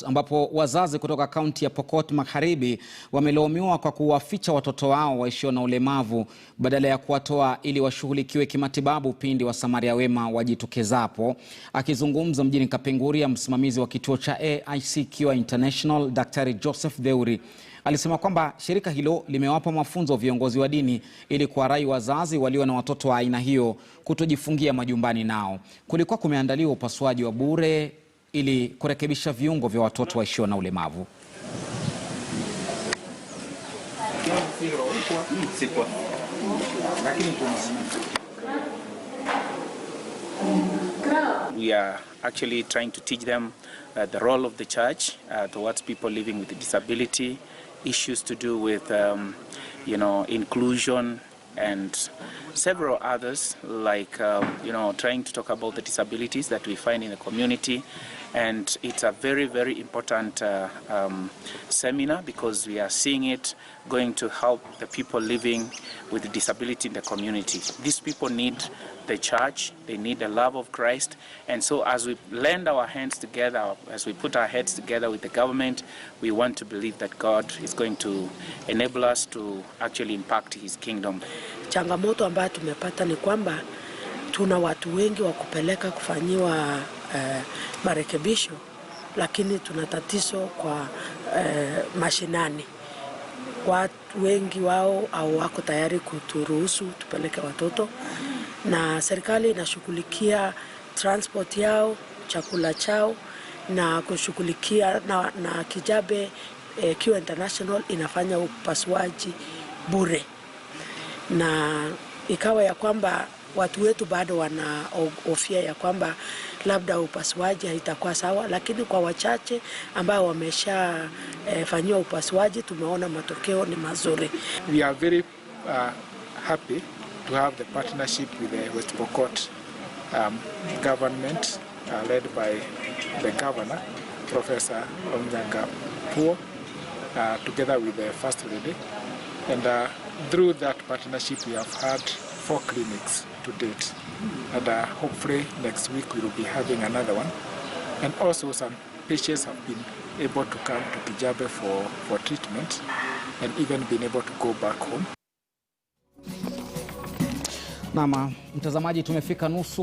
Ambapo wazazi kutoka kaunti ya Pokot Magharibi wamelaumiwa kwa kuwaficha watoto wao waishio na ulemavu badala ya kuwatoa ili washughulikiwe kimatibabu pindi wasamaria wema wajitokezapo. Akizungumza mjini Kapenguria, msimamizi wa kituo cha AIC Cure International, Daktari Joseph Deuri, alisema kwamba shirika hilo limewapa mafunzo viongozi wa dini ili kuwarai wazazi walio na watoto wa aina hiyo kutojifungia majumbani nao. Kulikuwa kumeandaliwa upasuaji wa bure ili kurekebisha viungo vya watoto waishio na ulemavu. We are actually trying to teach them the role of the church towards people living with disability, issues to do with inclusion and several others, like trying to talk about the disabilities that we find in the community. And it's a very, very important seminar, because we are seeing it going to help the people living with disability in the community. These people need the church, they need the love of Christ. And so as we lend our hands together, as we put our heads together with the government, we want to believe that God is going to enable us to actually impact His kingdom. Changamoto ambayo tumepata ni kwamba tuna watu wengi wa kupeleka kufanyiwa marekebisho, lakini tuna tatizo kwa mashinani. Watu wengi wao au wako tayari kuturuhusu tupeleke watoto, na serikali inashughulikia transport yao, chakula chao, na kushughulikia na Kijabe Cure International inafanya upasuaji bure. Na ikawa ya kwamba watu wetu bado wanahofia ya kwamba labda upasuaji haitakuwa sawa, lakini kwa wachache ambao wameshafanyiwa upasuaji tumeona matokeo ni mazuri. We are very happy to have the partnership with the West Pokot government led by the governor, Professor Onyango Puo, together with the First Lady. And through that partnership we have had 4 clinics to date, and hopefully next week we will be having another one. And also some patients have been able to come to Kijabe for treatment and even been able to go back home. Mtazamaji, tumefika nusu